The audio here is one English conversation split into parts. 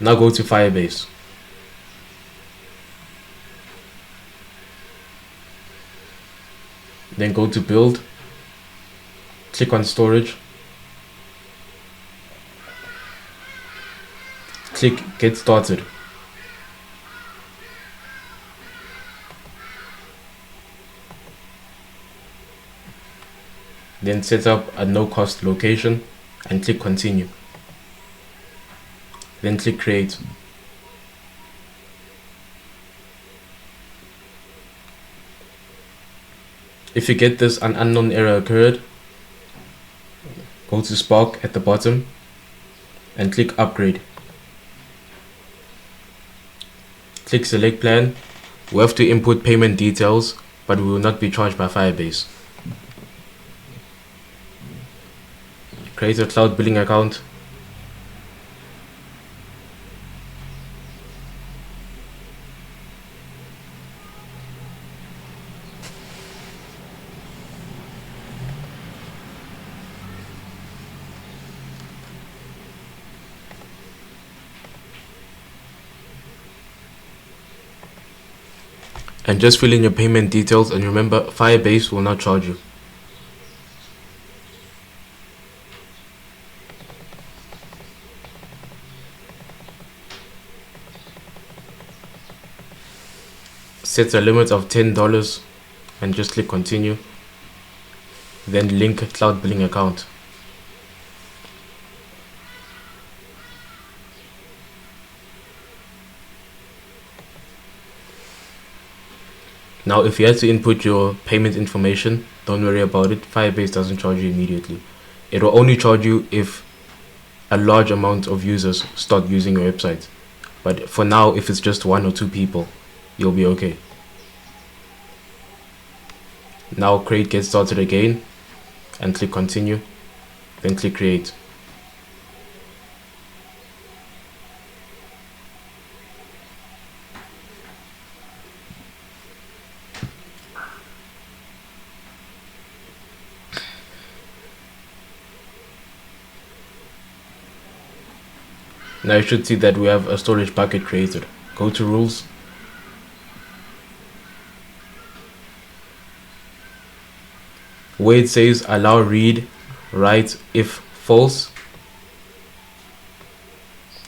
Now go to Firebase. Then go to build, click on storage, click get started. Then set up a no cost location and click continue. Then click create. If you get this an unknown error occurred, go to Spark at the bottom and click upgrade. Click select plan. We have to input payment details, but we will not be charged by Firebase. Create a cloud billing account. And just fill in your payment details, and remember, Firebase will not charge you. Set a limit of $10 and just click continue. Then link cloud billing account. Now, if you have to input your payment information, don't worry about it. Firebase doesn't charge you immediately. It will only charge you if a large amount of users start using your website. But for now, if it's just 1 or 2 people, you'll be okay. Now create get started again and click continue, then click create. Now you should see that we have a storage bucket created. Go to rules. Where it says allow read, write if false,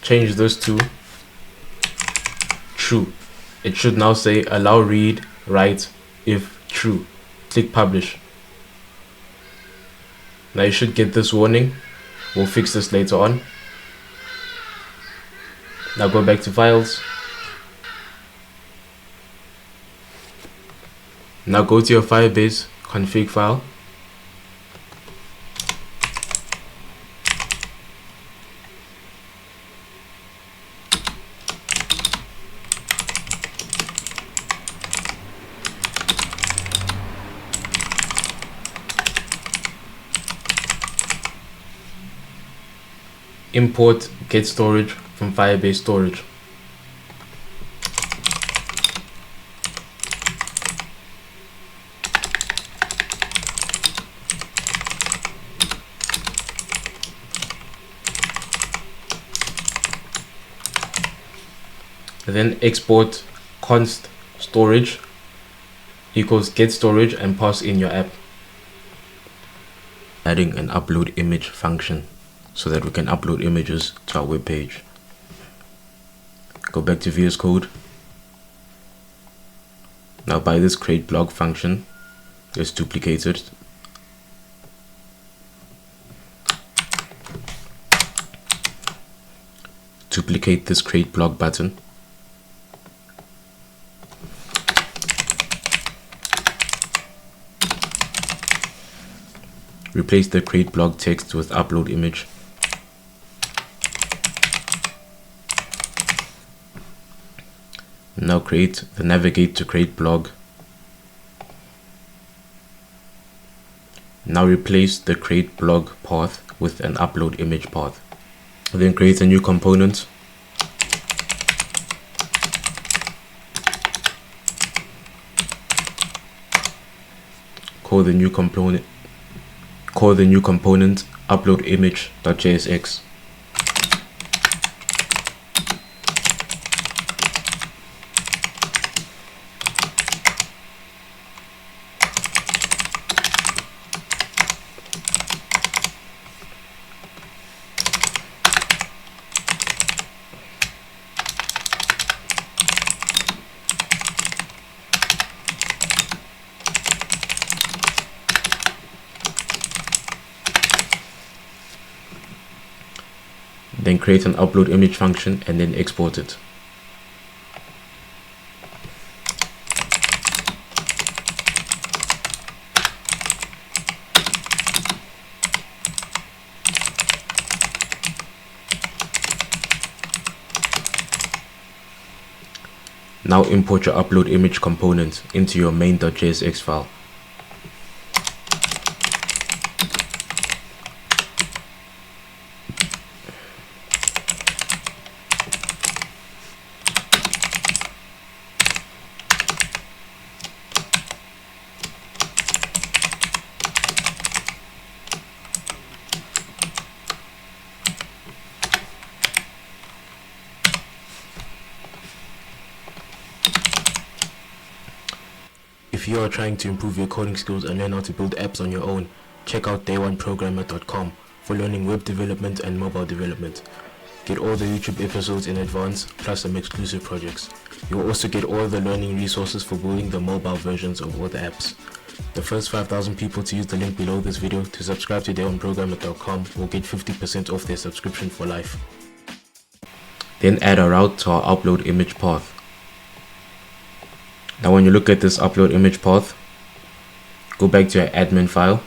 change this to true. It should now say allow read, write if true. Click publish. Now you should get this warning. We'll fix this later on. Now go back to files. Now go to your Firebase config file. Import get storage from Firebase Storage. Then export const storage equals get storage and pass in your app. Adding an upload image function so that we can upload images to our web page. Go back to VS Code. Now by this create blog function, let's duplicate it. Duplicate this create blog button. Replace the create blog text with upload image. Now create the navigate to create blog. Now replace the create blog path with an upload image path. Then create a new component. Call the new component upload image.jsx. Then create an upload image function and then export it. Now import your upload image component into your main.jsx file. If you are trying to improve your coding skills and learn how to build apps on your own, check out dayoneprogrammer.com for learning web development and mobile development. Get all the YouTube episodes in advance, plus some exclusive projects. You will also get all the learning resources for building the mobile versions of all the apps. The first 5,000 people to use the link below this video to subscribe to dayoneprogrammer.com will get 50% off their subscription for life. Then add a route to our upload image path. Now when you look at this upload image path, go back to your admin file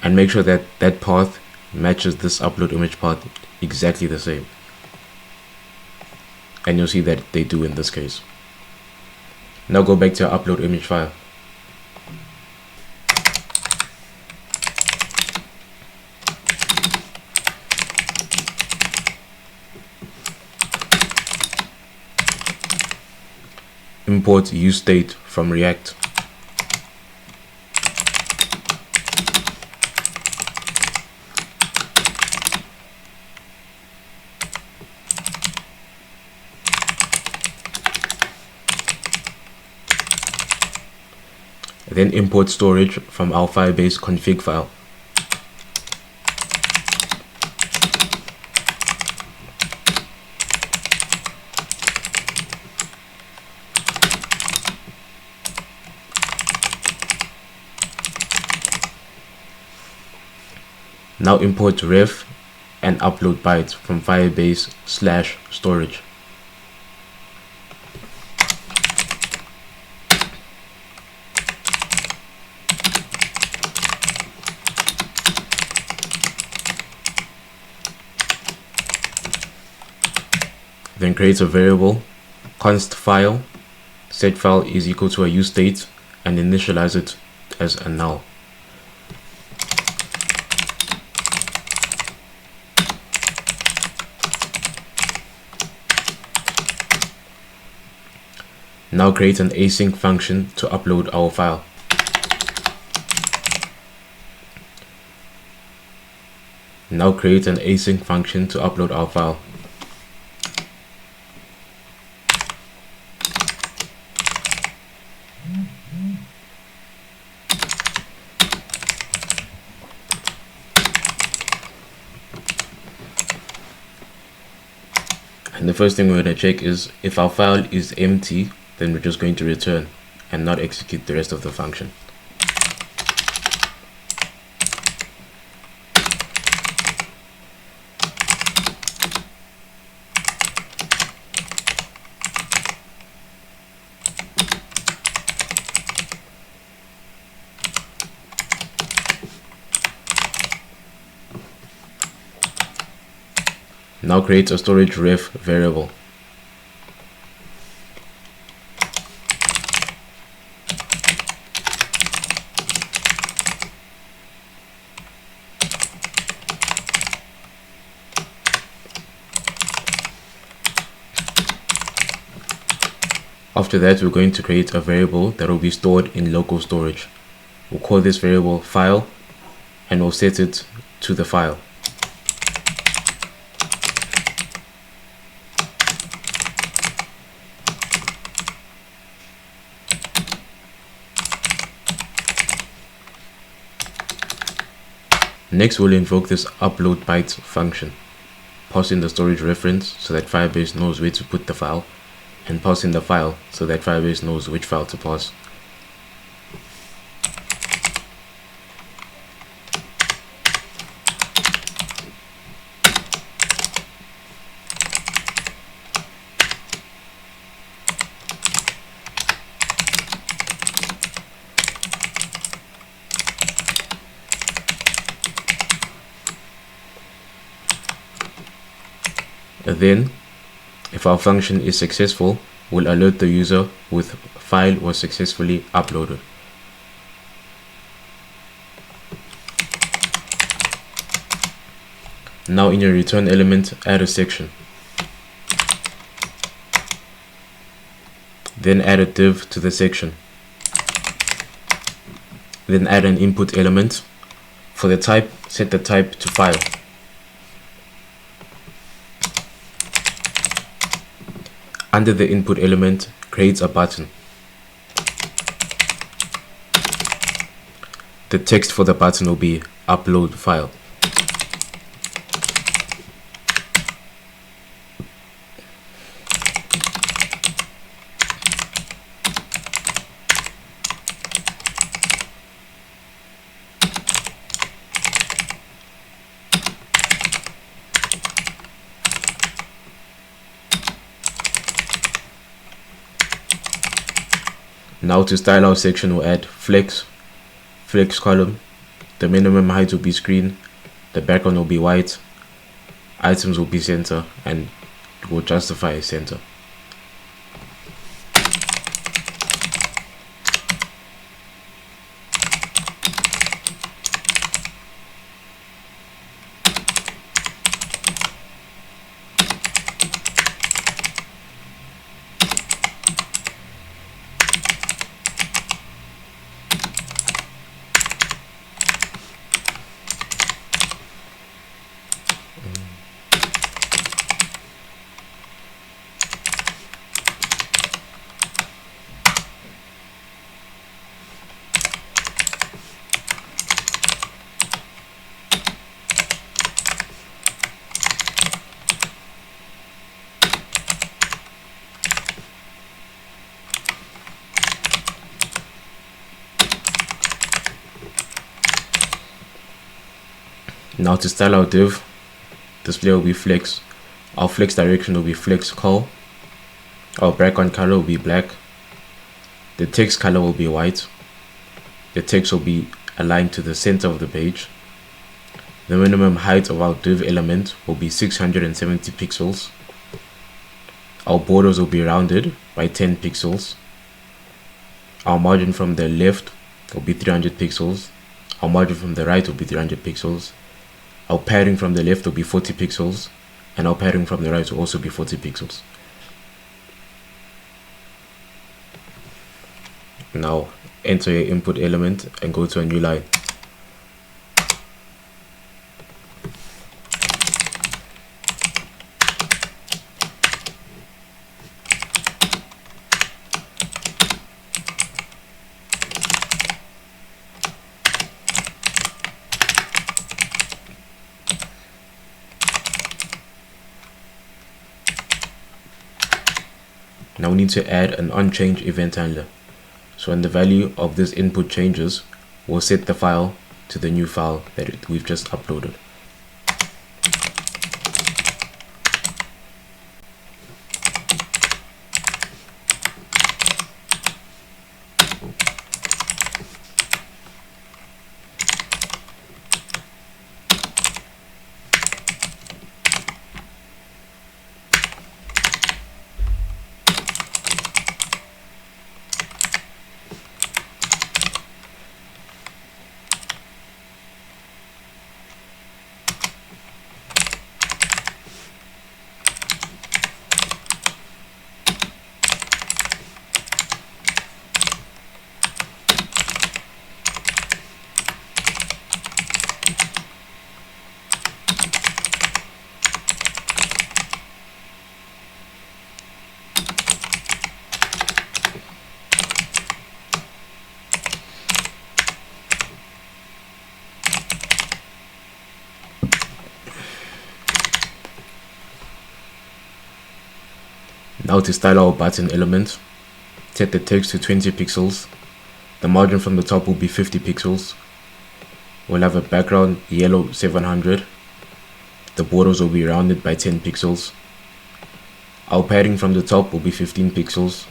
and make sure that that path matches this upload image path exactly the same. And you'll see that they do in this case. Now go back to your upload image file. Import useState from React. Then import storage from our Firebase config file. Now import ref and upload bytes from Firebase/storage. Then create a variable const file, set file is equal to a useState, and initialize it as a null. Now create an async function to upload our file. Now create an async function to upload our file. And the first thing we're going to check is if our file is empty, then we're just going to return and not execute the rest of the function. Now create a storage ref variable. After that, we're going to create a variable that will be stored in local storage. We'll call this variable file and we'll set it to the file. Next, we'll invoke this upload bytes function. Pass in the storage reference so that Firebase knows where to put the file, and pass in the file so that Firebase knows which file to pass. Then, if our function is successful, we'll alert the user with file was successfully uploaded. Now in your return element, add a section. Then add a div to the section. Then add an input element. For the type, set the type to file. Under the input element, create a button. The text for the button will be upload file. Now to style our section, we'll add flex column. The minimum height will be screen, the background will be white, items will be center, and we'll justify center. Now to style our div, display will be flex. Our flex direction will be flex col. Our background color will be black. The text color will be white. The text will be aligned to the center of the page. The minimum height of our div element will be 670 pixels. Our borders will be rounded by 10 pixels. Our margin from the left will be 300 pixels. Our margin from the right will be 300 pixels. Our padding from the left will be 40 pixels, and our padding from the right will also be 40 pixels. Now enter your input element and go to a new line. Now we need to add an onChange event handler. So when the value of this input changes, we'll set the file to the new file that we've just uploaded. Now to style our button element, set the text to 20 pixels. The margin from the top will be 50 pixels. We'll have a background yellow 700. The borders will be rounded by 10 pixels. Our padding from the top will be 15 pixels.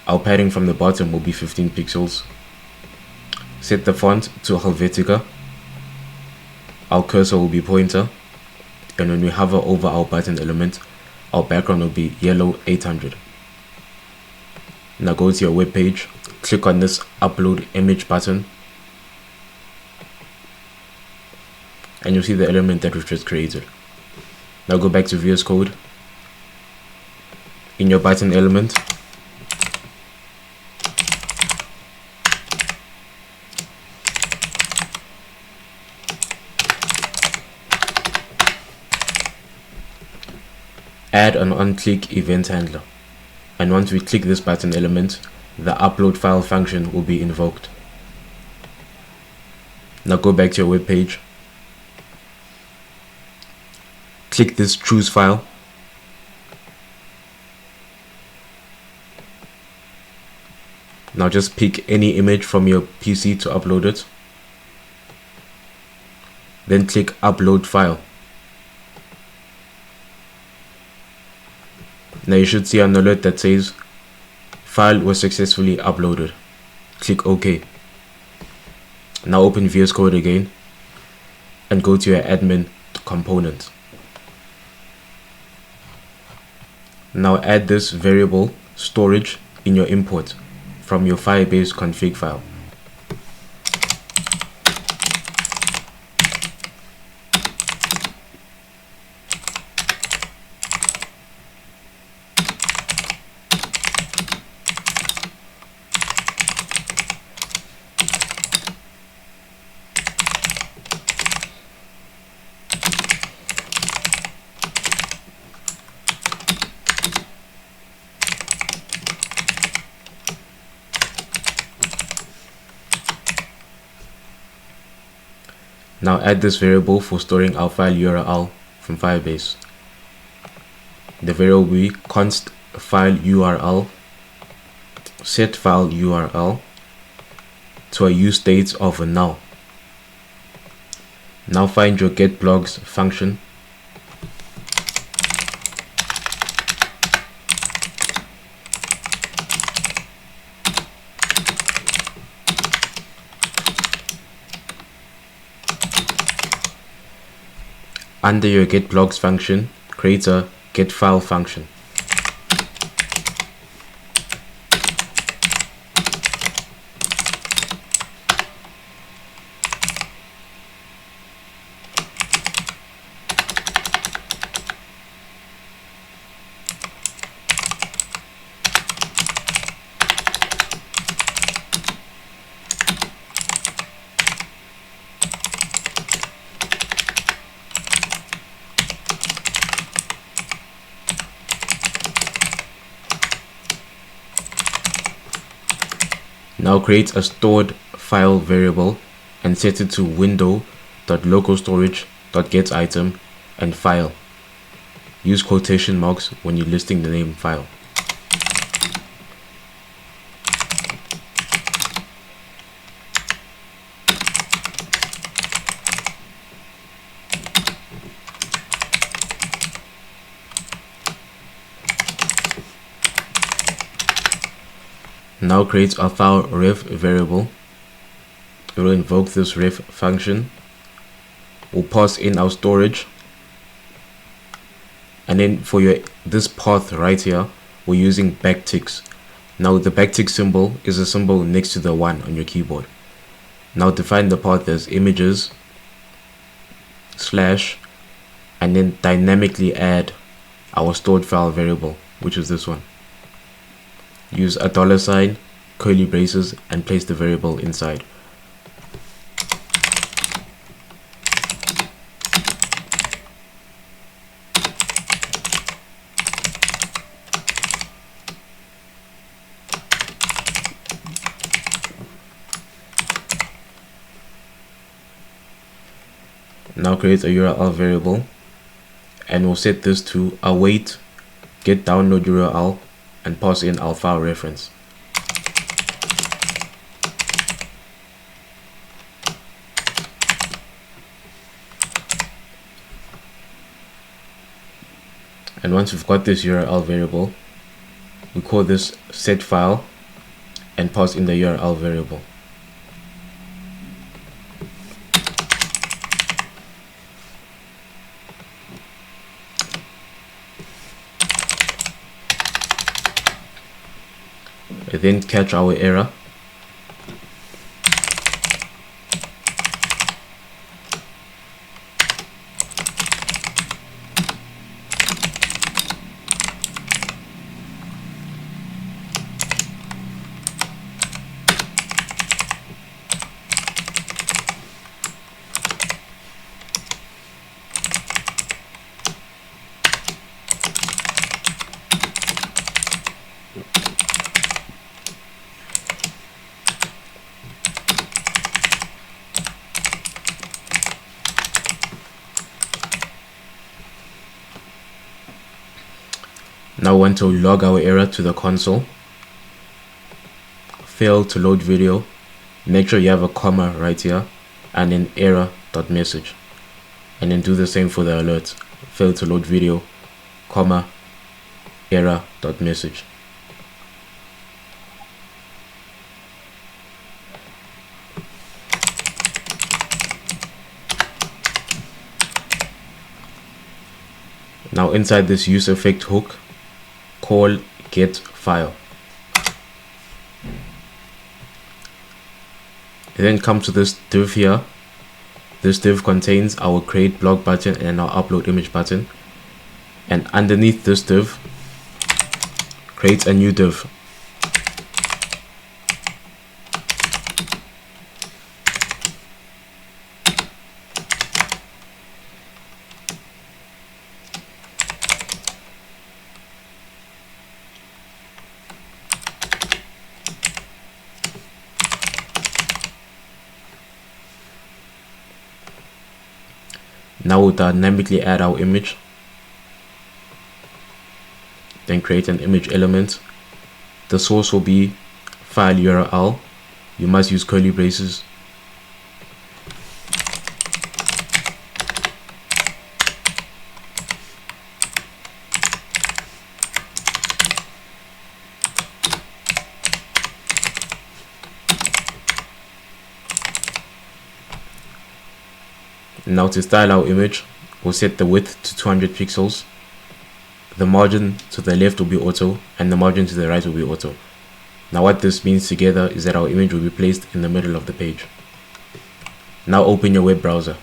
Our padding from the bottom will be 15 pixels. Set the font to Helvetica. Our cursor will be pointer. and when we hover over our button element, our background will be yellow 800. Now go to your web page, click on this upload image button, and you'll see the element that we've just created. Now go back to VS Code. In your button element, add an on-click event handler, and once we click this button element, the upload file function will be invoked. Now go back to your web page, click this choose file, now just pick any image from your PC to upload it, then click upload file. Now you should see an alert that says file was successfully uploaded. Click OK. Now open VS Code again and go to your admin component. Now add this variable storage in your import from your Firebase config file. Now add this variable for storing our file URL from Firebase. The variable will be const file URL set file URL to a use state of a null. Now find your get blogs function . Under your get blogs function, create a get file function. Now create a stored file variable and set it to window.localstorage.getItem and file. Use quotation marks when you're listing the name file. Now create a file ref variable. We will invoke this ref function. We'll pass in our storage, and then for this path right here, we're using backticks. Now the backtick symbol is a symbol next to the 1 on your keyboard. Now define the path as images / and then dynamically add our stored file variable, which is this one. Use a $, curly braces, and place the variable inside. Now create a URL variable, and we'll set this to await get download URL and pass in our file reference. And once we've got this URL variable, we call this set file and pass in the URL variable. and then catch our error. Now we want to log our error to the console. Failed to load video. Make sure you have a comma right here and then error.message. And then do the same for the alerts. Failed to load video, comma, error.message. Now inside this use effect hook, call get file. And then come to this div here. This div contains our create blog button and our upload image button. And underneath this div, create a new div. Now we'll dynamically add our image. Then create an image element. The source will be file URL. You must use curly braces. Now to style our image, we'll set the width to 200 pixels. The margin to the left will be auto and the margin to the right will be auto. Now what this means together is that our image will be placed in the middle of the page. Now open your web browser.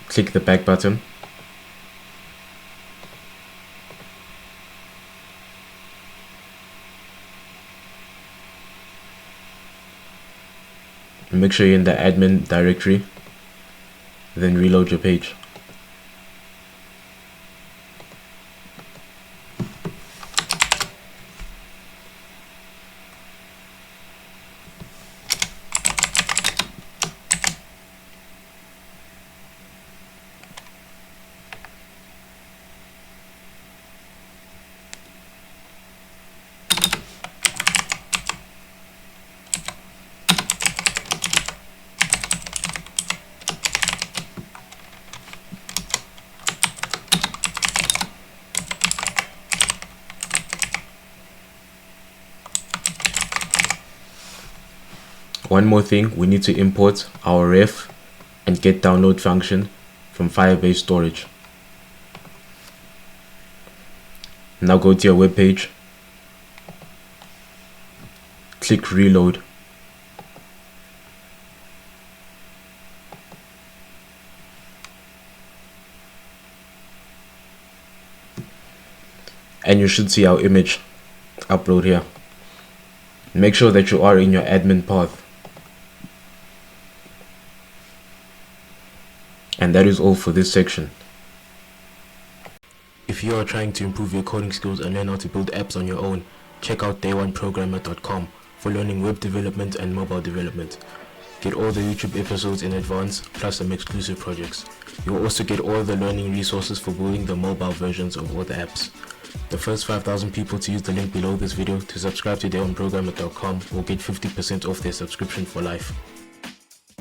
Click the back button. Make sure you're in the admin directory, then reload your page. One more thing, we need to import our ref and get download function from Firebase Storage. Now go to your web page, click reload. And you should see our image upload here. Make sure that you are in your admin path. And that is all for this section. If you are trying to improve your coding skills and learn how to build apps on your own, check out dayoneprogrammer.com for learning web development and mobile development. Get all the YouTube episodes in advance, plus some exclusive projects. You will also get all the learning resources for building the mobile versions of all the apps. The first 5,000 people to use the link below this video to subscribe to dayoneprogrammer.com will get 50% off their subscription for life.